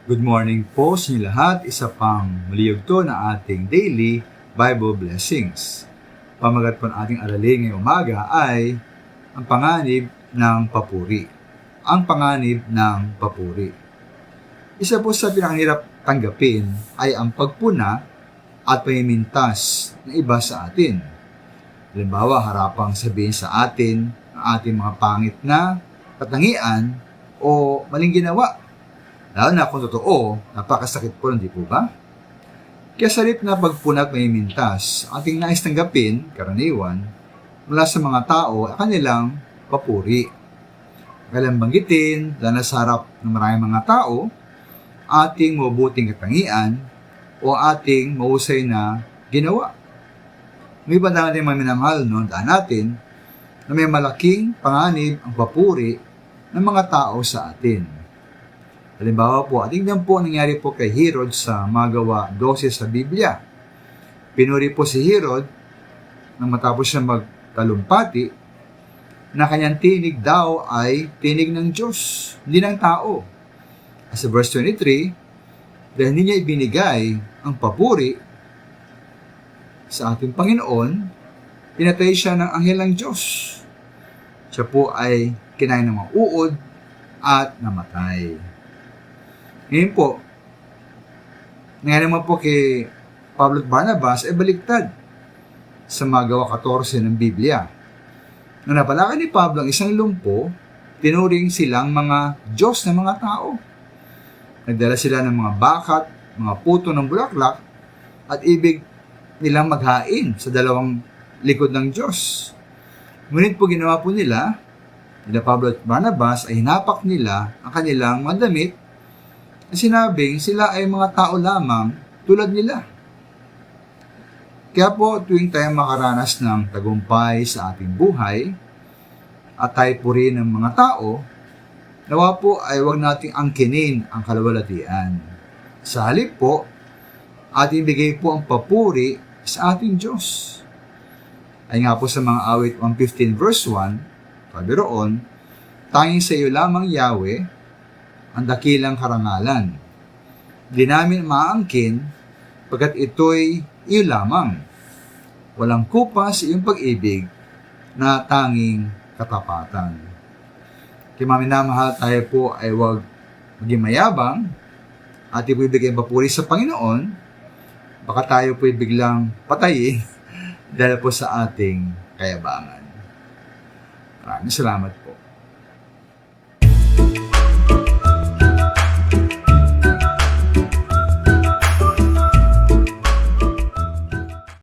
Good morning po sa inyo lahat. Isa pang maliyog to na ating daily Bible blessings. Pamagat po ng ating aralin ngayong umaga ay ang panganib ng papuri. Ang panganib ng papuri. Isa po sa pinakahirap tanggapin ay ang pagpuna at pamimintas ng iba sa atin. Halimbawa, harapang sabihin sa atin ang ating mga pangit na katangian o maling ginawa. Lalo na kung totoo, napakasakit po, hindi po ba? Kaya sa halip na pagpunag may mintas, ating nais tanggapin, karaniwan, mula sa mga tao ay kanilang papuri. Kailang banggitin, lalo sa harap ng maraming mga tao, ating mabuting katangian o ating mahusay na ginawa. May iba natin mga minamahal noon, daan natin na may malaking panganib ang papuri ng mga tao sa atin. Halimbawa po, tingnan po ang nangyari po kay Herod sa Magawa 12 sa Biblia. Pinuri po si Herod nang matapos siya magtalumpati na kanyang tinig daw ay tinig ng Diyos, hindi ng tao. As sa verse 23, dahil hindi niya ibinigay ang papuri sa ating Panginoon, pinatay siya ng anghel ng Diyos. Siya po ay kinain ng mga uod at namatay. Ngayon po, nangyari naman po kay Pablo at Barnabas ay baliktad sa Magawa 14 ng Biblia. Nung napalakan ni Pablo ang isang lumpo, tinuring silang mga Diyos na mga tao. Nagdala sila ng mga bakat, mga puto ng bulaklak, at ibig nilang maghain sa dalawang likod ng Diyos. Ngunit po ginawa po nila Pablo at Barnabas ay hinapak nila ang kanilang mga damit na sinabing sila ay mga tao lamang tulad nila. Kaya po tuwing tayo makaranas ng tagumpay sa ating buhay at tayo puri ng mga tao, nawa po ay huwag nating angkinin ang kaluwalhatian. Sa halip po, ating bigay po ang papuri sa ating Diyos. Ay nga po sa mga awit 115 verse 1, sabi roon, tanging sa iyo lamang Yahweh, ang dakilang karangalan. Di namin maangkin, pagkat ito'y iyo lamang. Walang kupas sa iyong pag-ibig na tanging katapatan. Kaya maminamahal tayo po ay huwag maging mayabang at ibibigay papuri sa Panginoon, baka tayo po'y biglang patayin dahil po sa ating kayabangan. Maraming salamat po.